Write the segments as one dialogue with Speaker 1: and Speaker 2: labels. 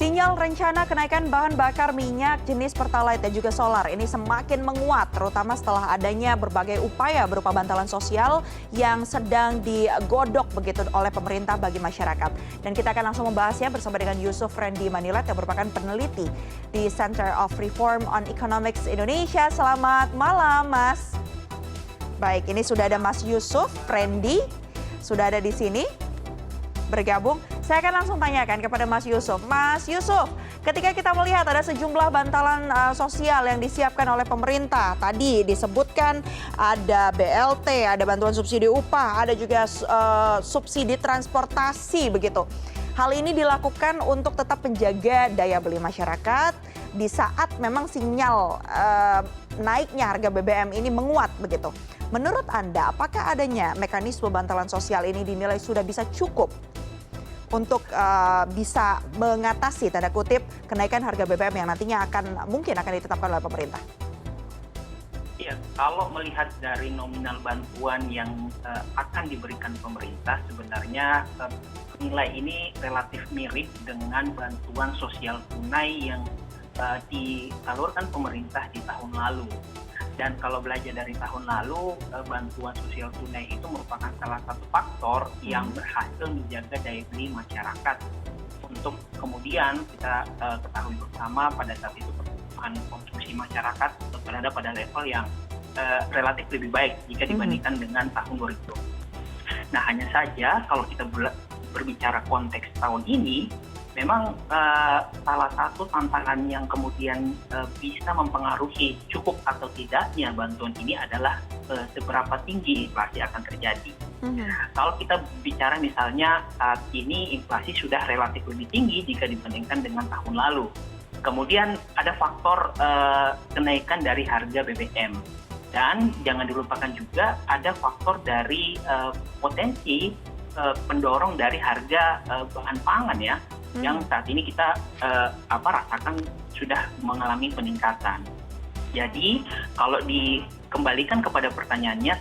Speaker 1: Sinyal rencana kenaikan bahan bakar minyak jenis Pertalite dan juga solar ini semakin menguat, terutama setelah adanya berbagai upaya berupa bantalan sosial yang sedang digodok begitu oleh pemerintah bagi masyarakat. Dan kita akan langsung membahasnya bersama dengan Yusuf Randy Manilat yang merupakan peneliti di Center of Reform on Economics Indonesia. Selamat malam, Mas. Baik, ini sudah ada Mas Yusuf Randy, sudah ada di sini bergabung. Saya akan langsung tanyakan kepada Mas Yusuf. Mas Yusuf, ketika kita melihat ada sejumlah bantalan sosial yang disiapkan oleh pemerintah, tadi disebutkan ada BLT, ada bantuan subsidi upah, ada juga subsidi transportasi begitu. Hal ini dilakukan untuk tetap menjaga daya beli masyarakat di saat memang sinyal naiknya harga BBM ini menguat begitu. Menurut Anda, apakah adanya mekanisme bantalan sosial ini dinilai sudah bisa cukup untuk bisa mengatasi tanda kutip kenaikan harga BBM yang nantinya mungkin akan ditetapkan oleh pemerintah?
Speaker 2: Ya, kalau melihat dari nominal bantuan yang akan diberikan pemerintah, sebenarnya nilai ini relatif mirip dengan bantuan sosial tunai yang disalurkan pemerintah di tahun lalu. Dan kalau belajar dari tahun lalu, bantuan sosial tunai itu merupakan salah satu faktor yang berhasil menjaga daya beli masyarakat. Untuk kemudian kita ketahui bersama pada saat itu pertumbuhan konsumsi masyarakat berada pada level yang relatif lebih baik jika dibandingkan dengan tahun 2020. Nah, hanya saja kalau kita berbicara konteks tahun ini, memang salah satu tantangan yang kemudian bisa mempengaruhi cukup atau tidaknya bantuan ini adalah seberapa tinggi inflasi akan terjadi. Kalau kita bicara misalnya saat ini inflasi sudah relatif lebih tinggi jika dibandingkan dengan tahun lalu. Kemudian ada faktor kenaikan dari harga BBM. Dan jangan dilupakan juga ada faktor dari potensi pendorong dari harga bahan pangan ya. Yang saat ini kita rasakan sudah mengalami peningkatan. Jadi kalau dikembalikan kepada pertanyaannya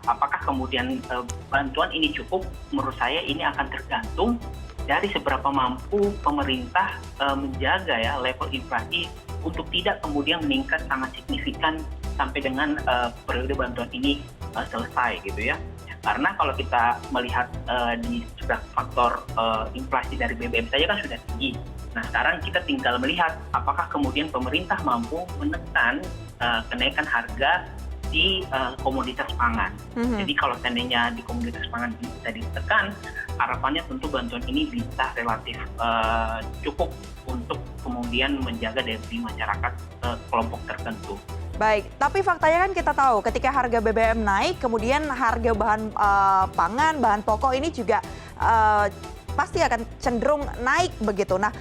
Speaker 2: apakah kemudian bantuan ini cukup, menurut saya ini akan tergantung dari seberapa mampu pemerintah menjaga ya level inflasi untuk tidak kemudian meningkat sangat signifikan sampai dengan periode bantuan ini selesai gitu ya. Karena kalau kita melihat di sudah faktor inflasi dari BBM saja kan sudah tinggi. Nah, sekarang kita tinggal melihat apakah kemudian pemerintah mampu menekan kenaikan harga di komoditas pangan. Jadi kalau seandainya di komoditas pangan ini bisa ditekan, harapannya tentu bantuan ini bisa relatif cukup untuk kemudian menjaga daya beli masyarakat kelompok tertentu.
Speaker 1: Baik, tapi faktanya kan kita tahu ketika harga BBM naik, kemudian harga bahan pangan, bahan pokok ini juga pasti akan cenderung naik begitu. Nah,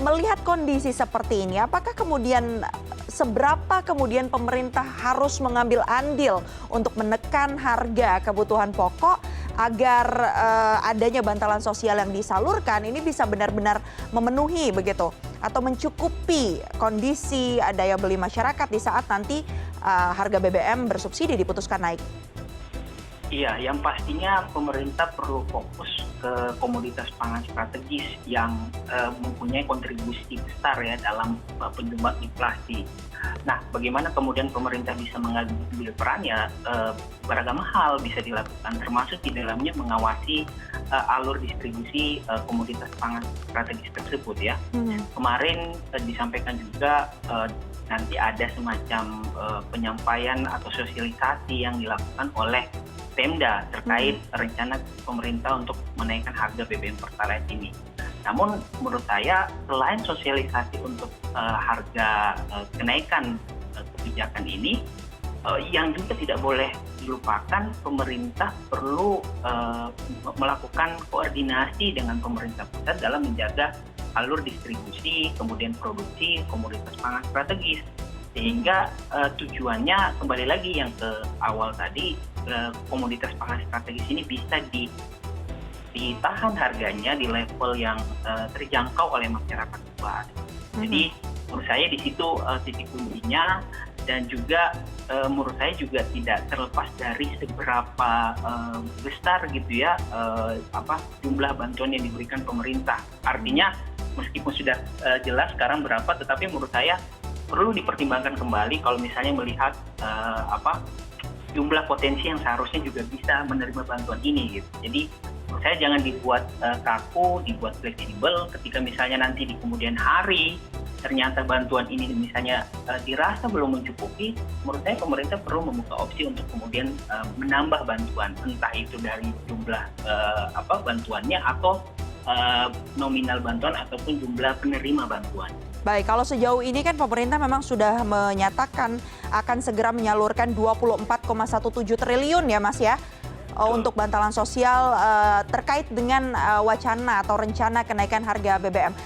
Speaker 1: melihat kondisi seperti ini, apakah kemudian seberapa kemudian pemerintah harus mengambil andil untuk menekan harga kebutuhan pokok agar adanya bantalan sosial yang disalurkan ini bisa benar-benar memenuhi begitu atau mencukupi kondisi daya beli masyarakat di saat nanti harga BBM bersubsidi diputuskan naik?
Speaker 2: Iya, yang pastinya pemerintah perlu fokus ke komoditas pangan strategis yang mempunyai kontribusi besar ya dalam penyumbang inflasi. Nah, bagaimana kemudian pemerintah bisa mengambil perannya? Beragam hal bisa dilakukan, termasuk di dalamnya mengawasi alur distribusi komoditas pangan strategis tersebut ya. Kemarin disampaikan juga nanti ada semacam penyampaian atau sosialisasi yang dilakukan oleh Pemda terkait rencana pemerintah untuk menaikkan harga BBM Pertalite ini. Namun menurut saya selain sosialisasi untuk harga kenaikan kebijakan ini, yang juga tidak boleh dilupakan pemerintah perlu melakukan koordinasi dengan pemerintah pusat dalam menjaga alur distribusi, kemudian produksi komoditas pangan strategis. Sehingga tujuannya kembali lagi yang ke awal tadi, komoditas pangan strategis ini bisa ditahan harganya di level yang terjangkau oleh masyarakat luas. Jadi menurut saya di situ titik kuncinya, dan juga menurut saya juga tidak terlepas dari seberapa besar gitu ya jumlah bantuan yang diberikan pemerintah. Artinya meskipun sudah jelas sekarang berapa, tetapi menurut saya perlu dipertimbangkan kembali kalau misalnya melihat jumlah potensi yang seharusnya juga bisa menerima bantuan ini gitu. Jadi menurut saya jangan dibuat kaku, dibuat fleksibel ketika misalnya nanti di kemudian hari ternyata bantuan ini misalnya dirasa belum mencukupi, menurut saya pemerintah perlu membuka opsi untuk kemudian menambah bantuan, entah itu dari jumlah bantuannya atau nominal bantuan ataupun jumlah penerima bantuan.
Speaker 1: Baik, kalau sejauh ini kan pemerintah memang sudah menyatakan akan segera menyalurkan 24,17 triliun ya Mas ya, untuk bantalan sosial terkait dengan wacana atau rencana kenaikan harga BBM.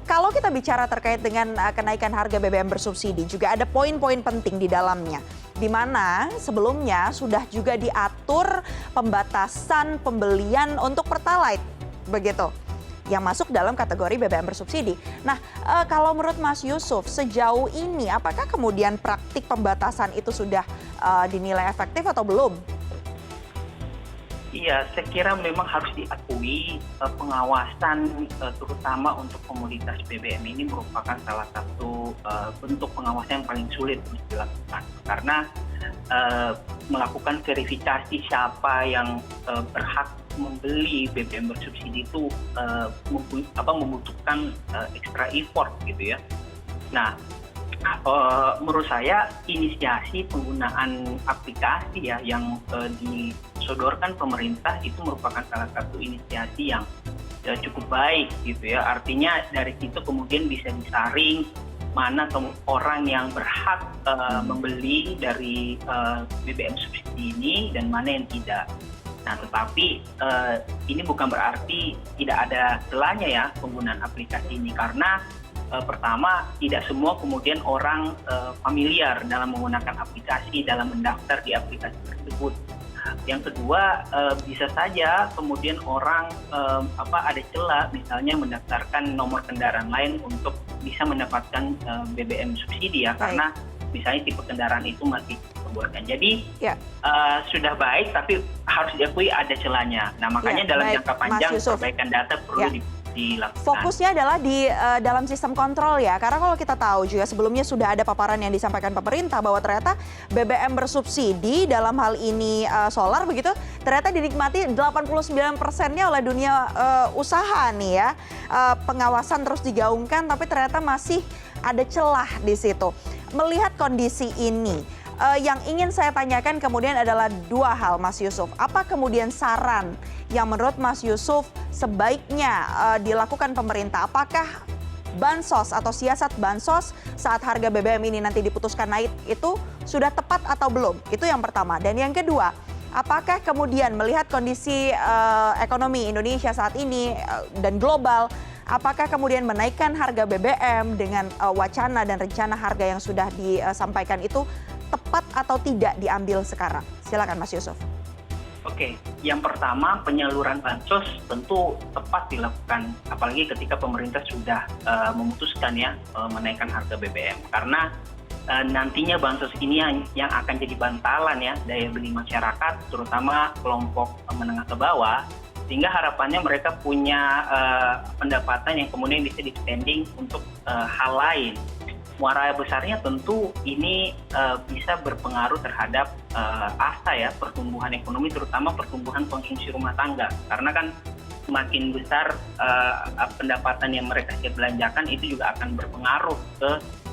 Speaker 1: Kalau kita bicara terkait dengan kenaikan harga BBM bersubsidi, juga ada poin-poin penting di dalamnya, di mana sebelumnya sudah juga diatur pembatasan pembelian untuk Pertalite, begitu, yang masuk dalam kategori BBM bersubsidi. Nah, kalau menurut Mas Yusuf, sejauh ini apakah kemudian praktik pembatasan itu sudah dinilai efektif atau belum?
Speaker 2: Iya, saya kira memang harus diakui pengawasan terutama untuk komoditas BBM ini merupakan salah satu bentuk pengawasan yang paling sulit untuk dilakukan. Karena melakukan verifikasi siapa yang berhak membeli BBM bersubsidi itu membutuhkan extra effort gitu ya. Nah, menurut saya inisiasi penggunaan aplikasi ya yang disodorkan pemerintah itu merupakan salah satu inisiasi yang cukup baik gitu ya. Artinya dari situ kemudian bisa disaring mana orang yang berhak membeli dari BBM subsidi ini dan mana yang tidak. Nah, tetapi ini bukan berarti tidak ada celahnya ya penggunaan aplikasi ini, karena pertama tidak semua kemudian orang familiar dalam menggunakan aplikasi, dalam mendaftar di aplikasi tersebut. Yang kedua, bisa saja kemudian orang ada celah misalnya mendaftarkan nomor kendaraan lain untuk bisa mendapatkan BBM subsidi ya. Baik. Karena misalnya tipe kendaraan itu masih diperbolehkan. Jadi sudah baik, tapi harus diakui ada celahnya. Nah, makanya dalam jangka panjang perbaikan data perlu dilakukan.
Speaker 1: Fokusnya adalah di dalam sistem kontrol ya, karena kalau kita tahu juga sebelumnya sudah ada paparan yang disampaikan pemerintah bahwa ternyata BBM bersubsidi dalam hal ini solar begitu, ternyata dinikmati 89%-nya oleh dunia usaha nih ya. Pengawasan terus digaungkan, tapi ternyata masih ada celah di situ. Melihat kondisi ini, yang ingin saya tanyakan kemudian adalah dua hal, Mas Yusuf. Apa kemudian saran yang menurut Mas Yusuf sebaiknya dilakukan pemerintah? Apakah bansos atau siasat bansos saat harga BBM ini nanti diputuskan naik itu sudah tepat atau belum? Itu yang pertama. Dan yang kedua, apakah kemudian melihat kondisi ekonomi Indonesia saat ini dan global, apakah kemudian menaikkan harga BBM dengan wacana dan rencana harga yang sudah disampaikan itu tepat atau tidak diambil sekarang? Silakan Mas Yusuf.
Speaker 2: Oke, yang pertama penyaluran bansos tentu tepat dilakukan, apalagi ketika pemerintah sudah memutuskan ya menaikkan harga BBM, karena nantinya bansos ini yang akan jadi bantalan ya daya beli masyarakat, terutama kelompok menengah ke bawah, sehingga harapannya mereka punya pendapatan yang kemudian bisa di-spending untuk hal lain. Muara besarnya tentu ini bisa berpengaruh terhadap asa ya pertumbuhan ekonomi, terutama pertumbuhan konsumsi rumah tangga, karena kan semakin besar pendapatan yang mereka siap belanjakan itu juga akan berpengaruh ke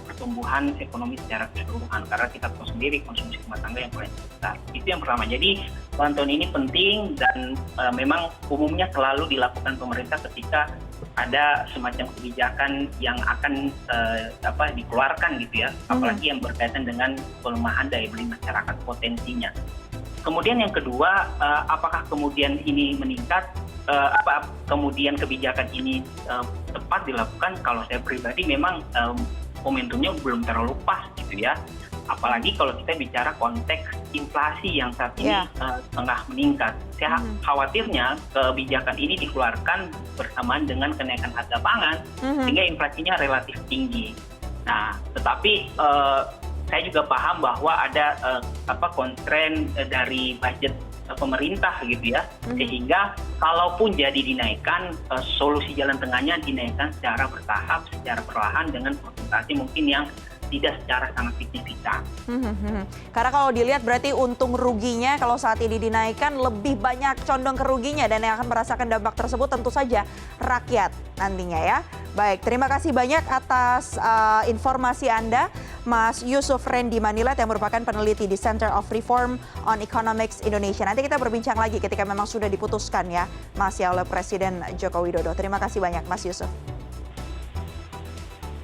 Speaker 2: pertumbuhan ekonomi secara keseluruhan, karena kita tahu sendiri konsumsi rumah tangga yang paling besar. Itu yang pertama. Jadi bantuan ini penting dan memang umumnya selalu dilakukan pemerintah ketika ada semacam kebijakan yang akan dikeluarkan gitu ya, apalagi yang berkaitan dengan pelemahan daya beli masyarakat potensinya. Kemudian yang kedua, apakah kemudian ini meningkat? Kemudian kebijakan ini tepat dilakukan? Kalau saya pribadi memang momentumnya belum terlalu pas gitu ya. Apalagi kalau kita bicara konteks inflasi yang saat ini tengah meningkat. Saya khawatirnya kebijakan ini dikeluarkan bersamaan dengan kenaikan harga pangan, sehingga inflasinya relatif tinggi. Nah, tetapi saya juga paham bahwa ada constraint dari budget pemerintah gitu ya. Sehingga kalaupun jadi dinaikkan, solusi jalan tengahnya dinaikkan secara bertahap, secara perlahan dengan persentase mungkin yang tidak secara sangat signifikan.
Speaker 1: Karena kalau dilihat berarti untung ruginya kalau saat ini dinaikkan lebih banyak condong ke ruginya, dan yang akan merasakan dampak tersebut tentu saja rakyat nantinya ya. Baik, terima kasih banyak atas informasi Anda, Mas Yusuf Rendy Manilat yang merupakan peneliti di Center of Reform on Economics Indonesia. Nanti kita berbincang lagi ketika memang sudah diputuskan ya, Mas, ya, oleh Presiden Joko Widodo. Terima kasih banyak Mas Yusuf.